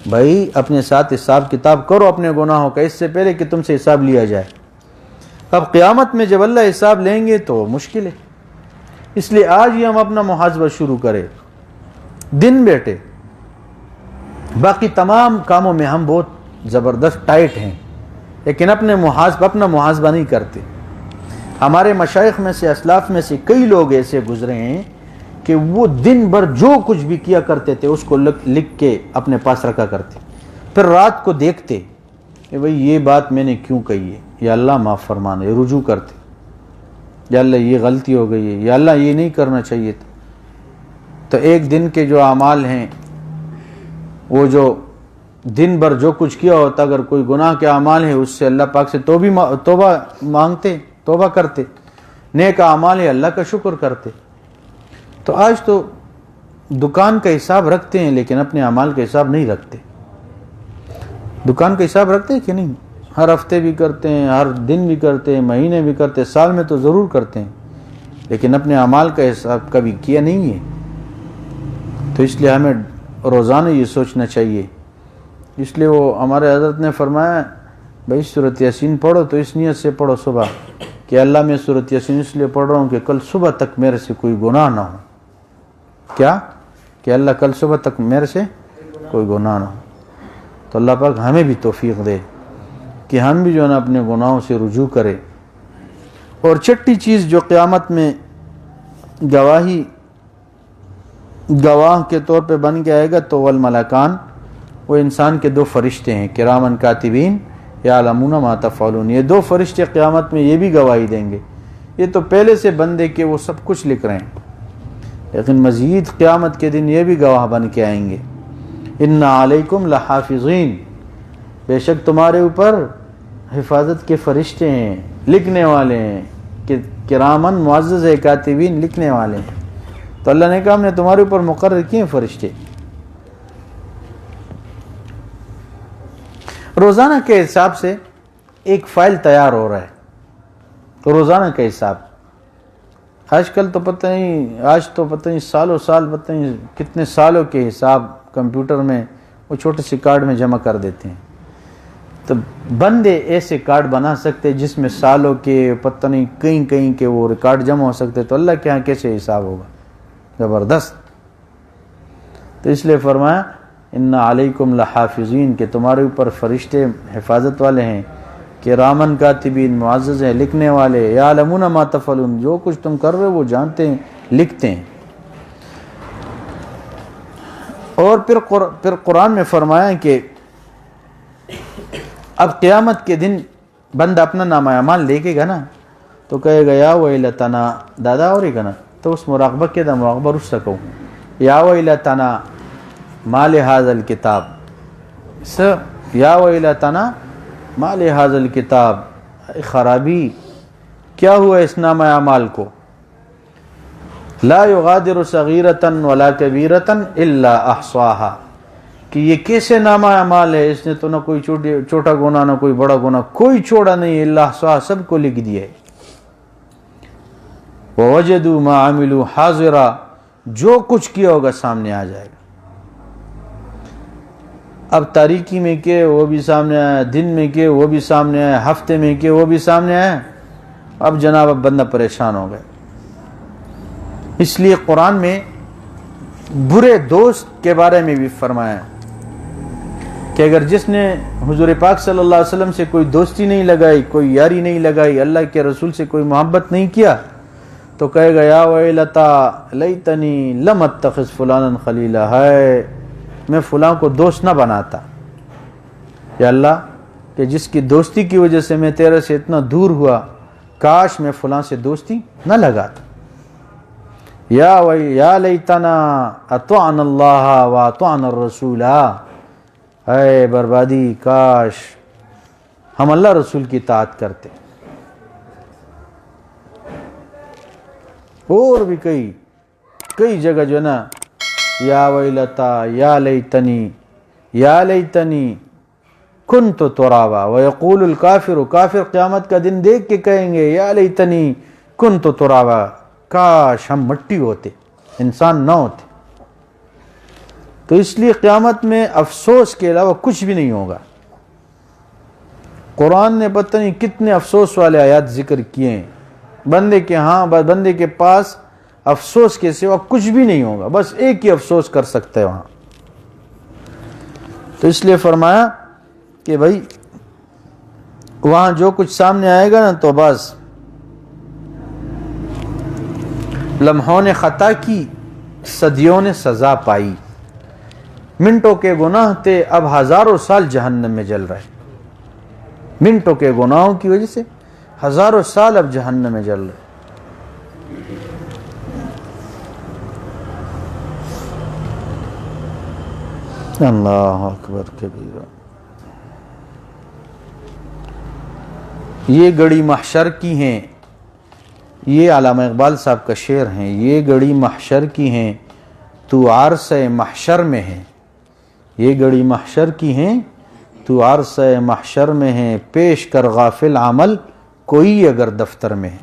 بھائی اپنے ساتھ حساب کتاب کرو اپنے گناہوں کا اس سے پہلے کہ تم سے حساب لیا جائے. اب قیامت میں جب اللہ حساب لیں گے تو مشکل ہے. اس لیے آج ہی ہم اپنا محاسبہ شروع کریں، دن بیٹھے. باقی تمام کاموں میں ہم بہت زبردست ٹائٹ ہیں، لیکن اپنا محاسبہ نہیں کرتے. ہمارے مشائخ میں سے اسلاف میں سے کئی لوگ ایسے گزرے ہیں کہ وہ دن بھر جو کچھ بھی کیا کرتے تھے اس کو لکھ کے اپنے پاس رکھا کرتے، پھر رات کو دیکھتے کہ بھئی یہ بات میں نے کیوں کہی ہے، یا اللہ معاف فرمانا، رجوع کرتے، یا اللہ یہ غلطی ہو گئی ہے، یا اللہ یہ نہیں کرنا چاہیے تھا. تو ایک دن کے جو اعمال ہیں، وہ جو دن بھر جو کچھ کیا ہوتا، اگر کوئی گناہ کے اعمال ہیں اس سے اللہ پاک سے توبہ مانگتے، توبہ کرتے، نیک اعمال ہے اللہ کا شکر کرتے۔ تو آج تو دکان کا حساب رکھتے ہیں لیکن اپنے اعمال کا حساب نہیں رکھتے۔ دکان کا حساب رکھتے ہیں کہ نہیں؟ ہر ہفتے بھی کرتے ہیں، ہر دن بھی کرتے ہیں، مہینے بھی کرتے ہیں، سال میں تو ضرور کرتے ہیں، لیکن اپنے اعمال کا حساب کبھی کیا نہیں ہے۔ تو اس لیے ہمیں روزانہ یہ سوچنا چاہیے۔ اس لیے وہ ہمارے حضرت نے فرمایا بھائی سورۃ یاسین پڑھو تو اس نیت سے پڑھو صبح کہ اللہ میں سورۃ یاسین اس لیے پڑھ رہا ہوں کہ کل صبح تک میرے سے کوئی گناہ نہ ہو۔ کیا کہ اللہ کل صبح تک میرے سے کوئی گناہ نہ ہو۔ تو اللہ پاک ہمیں بھی توفیق دے کہ ہم بھی جو ہے نا اپنے گناہوں سے رجوع کرے۔ اور چھٹی چیز جو قیامت میں گواہ کے طور پہ بن کے آئے گا تو والملکان، وہ انسان کے دو فرشتے ہیں، کرامن کاتبین یعلمون ما تفعلون۔ یہ دو فرشتے قیامت میں یہ بھی گواہی دیں گے۔ یہ تو پہلے سے بندے کے وہ سب کچھ لکھ رہے ہیں، لیکن مزید قیامت کے دن یہ بھی گواہ بن کے آئیں گے۔ ان علیکم لحافظین، بے شک تمہارے اوپر حفاظت کے فرشتے ہیں، لکھنے والے ہیں، کہ کرامن معزز ہے، کاتبین لکھنے والے ہیں۔ تو اللہ نے کہا ہم نے تمہارے اوپر مقرر کیے ہیں فرشتے۔ روزانہ کے حساب سے ایک فائل تیار ہو رہا ہے، روزانہ کا حساب۔ آج کل تو پتہ نہیں سالوں سال پتہ نہیں کتنے سالوں کے حساب کمپیوٹر میں وہ چھوٹے سے کارڈ میں جمع کر دیتے ہیں۔ تو بندے ایسے کارڈ بنا سکتے جس میں سالوں کے پتہ نہیں کہیں کے وہ ریکارڈ جمع ہو سکتے، تو اللہ کے یہاں کیسے حساب ہوگا؟ زبردست۔ تو اس لیے فرمایا ان علیکم لحافظین، کہ تمہارے اوپر فرشتے حفاظت والے ہیں، کرامن کاتبین معزز ہیں، لکھنے والے، یعلمون ما تفعلون، جو کچھ تم کر رہے ہو وہ جانتے ہیں، لکھتے ہیں۔ اور پھر قرآن میں فرمایا کہ اب قیامت کے دن بندہ اپنا نامہ اعمال دیکھے گا نا تو کہے گا یا ویلتنا، دادا اور ہی کنا تو اس مراقبہ کے دا مراقبہ رس سکو، یا ویلتنا ما لهذا الکتاب، یا ویلتنا ما لهذا الکتاب، خرابی کیا ہوا اس نامہ اعمال کو، لا یغادر صغیرۃ ولا کبیرۃ الا احصاها، کہ یہ کیسے نامہ اعمال ہے، اس نے تو نہ کوئی چھوٹا گناہ نہ کوئی بڑا گناہ کوئی چھوڑا نہیں، الا احصاها، سب کو لکھ دیا ہے۔ ووجدوا ما عملوا حاضرا، جو کچھ کیا ہوگا سامنے آ جائے گا۔ اب تاریکی میں کہ وہ بھی سامنے آیا، دن میں کہ وہ بھی سامنے آیا، ہفتے میں کہ وہ بھی سامنے آیا۔ اب جناب اب بندہ پریشان ہو گئے۔ اس لیے قرآن میں برے دوست کے بارے میں بھی فرمایا کہ اگر جس نے حضور پاک صلی اللہ علیہ وسلم سے کوئی دوستی نہیں لگائی، کوئی یاری نہیں لگائی، اللہ کے رسول سے کوئی محبت نہیں کیا، تو کہے گا یا ویلتا لیتنی لم اتخذ فلانا خلیلا، ہے میں فلاں کو دوست نہ بناتا، یا اللہ کہ جس کی دوستی کی وجہ سے میں تیرے سے اتنا دور ہوا، کاش میں فلاں سے دوستی نہ لگاتا۔ یا لیتنا اطعنا اللہ واطعنا الرسول، اے بربادی کاش ہم اللہ رسول کی اطاعت کرتے۔ اور بھی کئی جگہ جو ہے نا یا ویلتا یا لیتنی کنت ترابا، ویقول الکافر، کافر قیامت کا دن دیکھ کے کہیں گے یا لیتنی کنت ترابا، کاش ہم مٹی ہوتے، انسان نہ ہوتے۔ تو اس لیے قیامت میں افسوس کے علاوہ کچھ بھی نہیں ہوگا۔ قرآن نے پتہ نہیں کتنے افسوس والے آیات ذکر کیے ہیں، بندے کے پاس افسوس کے سوا کچھ بھی نہیں ہوگا، بس ایک ہی افسوس کر سکتا ہے وہاں۔ تو اس لیے فرمایا کہ بھائی وہاں جو کچھ سامنے آئے گا نا تو بس لمحوں نے خطا کی، صدیوں نے سزا پائی، منٹوں کے گناہ تھے اب ہزاروں سال جہنم میں جل رہے، منٹوں کے گناہوں کی وجہ سے ہزاروں سال اب جہنم میں جل رہے۔ اللہ اکبر کبیرہ۔ یہ گڑی محشر کی ہیں، یہ علامہ اقبال صاحب کا شعر ہیں، یہ گڑی محشر کی ہیں تو عرصہ محشر میں ہے، یہ گڑی محشر کی ہیں تو عرصہ محشر میں ہے، پیش کر غافل عمل کوئی اگر دفتر میں ہے۔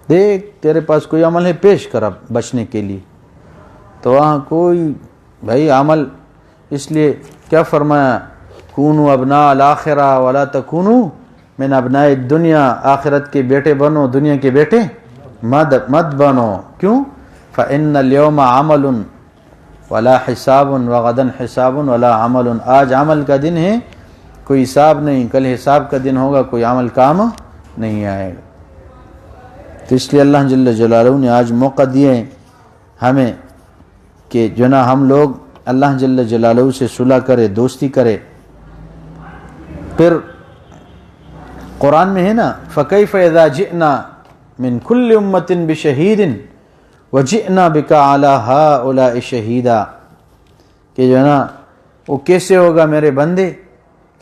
دیکھ تیرے پاس کوئی عمل ہے، پیش کر اب بچنے کے لیے، تو وہاں کوئی بھائی عمل، اس لیے کیا فرمایا، کونوا ابناء الاخرہ ولا تکونوا من ابناء الدنیا، آخرت کے بیٹے بنو، دنیا کے بیٹے مت بنو۔ کیوں؟ فإن اليوم عمل ولا حساب وغدا حساب ولا عمل، آج عمل کا دن ہے، کوئی حساب نہیں، کل حساب کا دن ہوگا، کوئی عمل کام نہیں آئے گا۔ تو اس لیے اللہ جل جلالہ نے آج موقع دیے ہمیں کہ جو نا ہم لوگ اللہ جل جلالہ سے صلح کرے، دوستی کرے۔ پھر قرآن میں ہے نا، فَكَيْفَ إِذَا جِئْنَا مِن كُلِّ أُمَّةٍ بِشَهِيدٍ وَجِئْنَا بِكَ عَلَى هَؤُلَاءِ شَهِيدًا، کہ جو ہے نا وہ کیسے ہوگا میرے بندے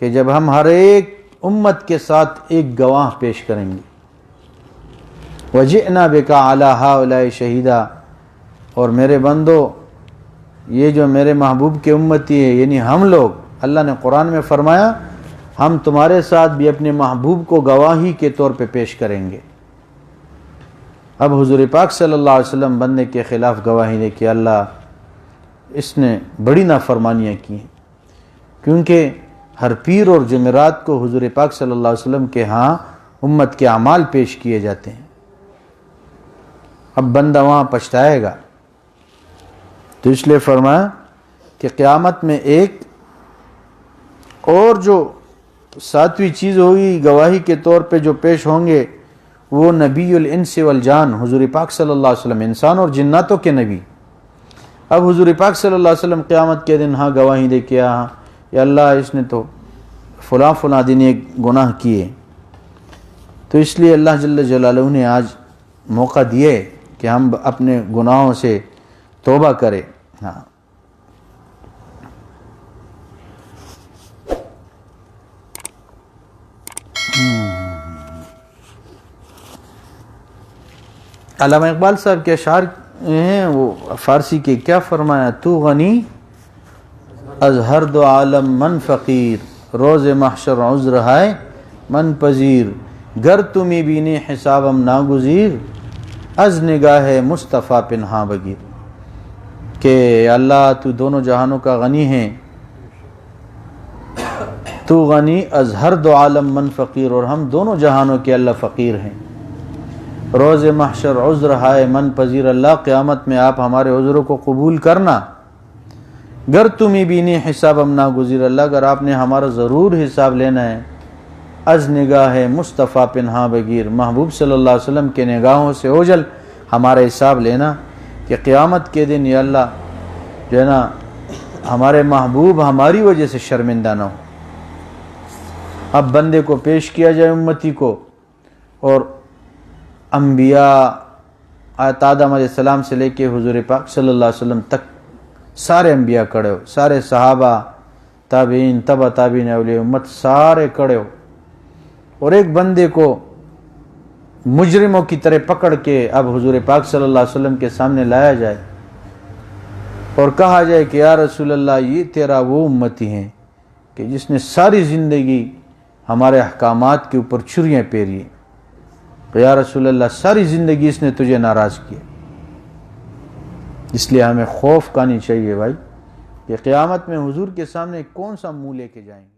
کہ جب ہم ہر ایک امت کے ساتھ ایک گواہ پیش کریں گے، وَجِئْنَا بِكَ عَلَى هَؤُلَاءِ شَهِيدًا، اور میرے بندو یہ جو میرے محبوب کے امتی ہے یعنی ہم لوگ، اللہ نے قرآن میں فرمایا ہم تمہارے ساتھ بھی اپنے محبوب کو گواہی کے طور پہ پیش کریں گے۔ اب حضور پاک صلی اللہ علیہ وسلم بندے کے خلاف گواہی دے کہ اللہ اس نے بڑی نافرمانیاں کی ہیں، کیونکہ ہر پیر اور جمعرات کو حضور پاک صلی اللہ علیہ وسلم کے ہاں امت کے اعمال پیش کیے جاتے ہیں۔ اب بندہ وہاں پچھتائے گا، تو اس لیے فرمایا کہ قیامت میں ایک اور جو ساتویں چیز ہوگی گواہی کے طور پہ جو پیش ہوں گے، وہ نبی الانس والجان، حضور پاک صلی اللہ علیہ وسلم انسان اور جناتوں کے نبی۔ اب حضور پاک صلی اللہ علیہ وسلم قیامت کے دن ہاں گواہی دے کے ہاں یا اللہ اس نے تو فلاں فلاں دن ایک گناہ کیے، تو اس لیے اللہ جل جلالہ نے آج موقع دیے کہ ہم اپنے گناہوں سے توبہ کریں۔ ہاں علامہ اقبال صاحب کے اشعار ہیں، وہ فارسی کے، کیا فرمایا، تو غنی از ہر دو عالم من فقیر، روز محشر عذر ہے من پذیر، گر تمی بینی حسابم ناگزیر، از نگاہ مصطفیٰ پنہاں بگیر، کہ اللہ تو دونوں جہانوں کا غنی ہے، تو غنی از ہر دو عالم من فقیر، اور ہم دونوں جہانوں کے اللہ فقیر ہیں، روز محشر عذر ہے من پذیر، اللہ قیامت میں آپ ہمارے عذروں کو قبول کرنا، گر تمی بینی حسابم ناگزیر، اللہ اگر آپ نے ہمارا ضرور حساب لینا ہے، از نگاہ مصطفیٰ پنہاں بگیر، محبوب صلی اللہ علیہ وسلم کے نگاہوں سے اوجھل ہمارا حساب لینا، کہ قیامت کے دن یا اللہ جو ہے نا ہمارے محبوب ہماری وجہ سے شرمندہ نہ ہو۔ اب بندے کو پیش کیا جائے امتی کو، اور انبیاء آدم علیہ السلام سے لے کے حضور پاک صلی اللہ علیہ وسلم تک سارے انبیاء کھڑے ہو، سارے صحابہ، تابعین، تبع تابعین، اولیاء امت سارے کھڑے ہو، اور ایک بندے کو مجرموں کی طرح پکڑ کے اب حضور پاک صلی اللہ علیہ وسلم کے سامنے لایا جائے اور کہا جائے کہ یا رسول اللہ یہ تیرا وہ امتی ہیں کہ جس نے ساری زندگی ہمارے احکامات کے اوپر چھریاں پھیری ہیں، کہ یا رسول اللہ ساری زندگی اس نے تجھے ناراض کیا۔ اس لیے ہمیں خوف کھانی چاہیے بھائی کہ قیامت میں حضور کے سامنے کون سا منہ لے کے جائیں گے۔